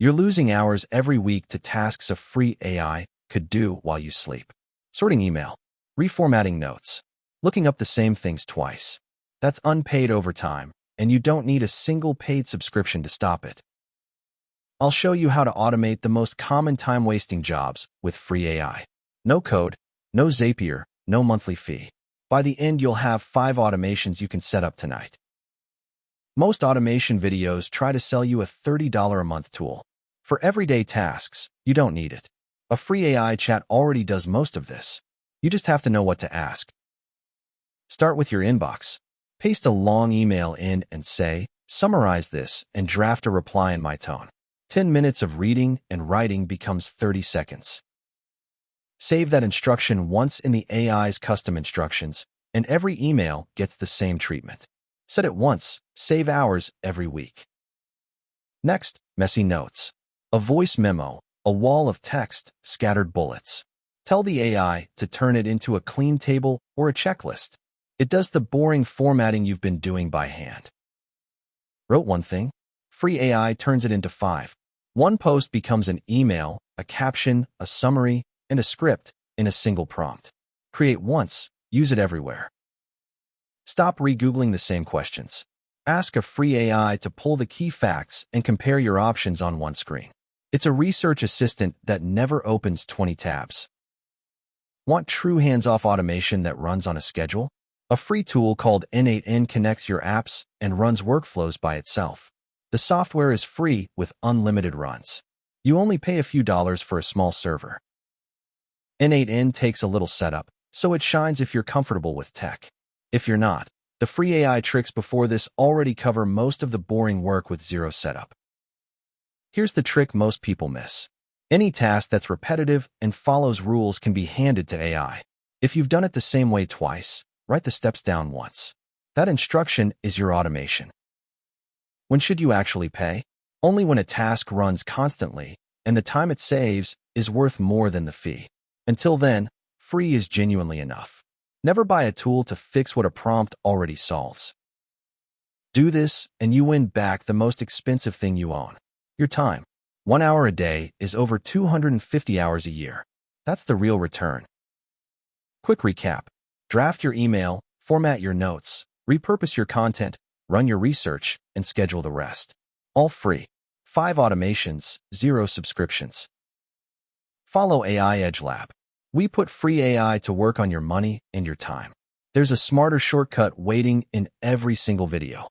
You're losing hours every week to tasks a free AI could do while you sleep. Sorting email, reformatting notes, looking up the same things twice. That's unpaid overtime, and you don't need a single paid subscription to stop it. I'll show you how to automate the most common time-wasting jobs with free AI. No code, no Zapier, no monthly fee. By the end, you'll have 5 automations you can set up tonight. Most automation videos try to sell you a $30 a month tool. For everyday tasks, you don't need it. A free AI chat already does most of this. You just have to know what to ask. Start with your inbox. Paste a long email in and say, "Summarize this," and draft a reply in my tone. 10 minutes of reading and writing becomes 30 seconds. Save that instruction once in the AI's custom instructions, and every email gets the same treatment. Set it once, save hours every week. Next, messy notes. A voice memo, a wall of text, scattered bullets. Tell the AI to turn it into a clean table or a checklist. It does the boring formatting you've been doing by hand. Wrote one thing? Free AI turns it into 5. One post becomes an email, a caption, a summary, and a script in a single prompt. Create once, use it everywhere. Stop re-Googling the same questions. Ask a free AI to pull the key facts and compare your options on one screen. It's a research assistant that never opens 20 tabs. Want true hands-off automation that runs on a schedule? A free tool called N8N connects your apps and runs workflows by itself. The software is free with unlimited runs. You only pay a few dollars for a small server. N8N takes a little setup, so it shines if you're comfortable with tech. If you're not, the free AI tricks before this already cover most of the boring work with zero setup. Here's the trick most people miss. Any task that's repetitive and follows rules can be handed to AI. If you've done it the same way twice, write the steps down once. That instruction is your automation. When should you actually pay? Only when a task runs constantly and the time it saves is worth more than the fee. Until then, free is genuinely enough. Never buy a tool to fix what a prompt already solves. Do this, and you win back the most expensive thing you own: your time. 1 hour a day is over 250 hours a year. That's the real return. Quick recap. Draft your email, format your notes, repurpose your content, run your research, and schedule the rest. All free. 5 automations, 0 subscriptions. Follow AI Edge Lab. We put free AI to work on your money and your time. There's a smarter shortcut waiting in every single video.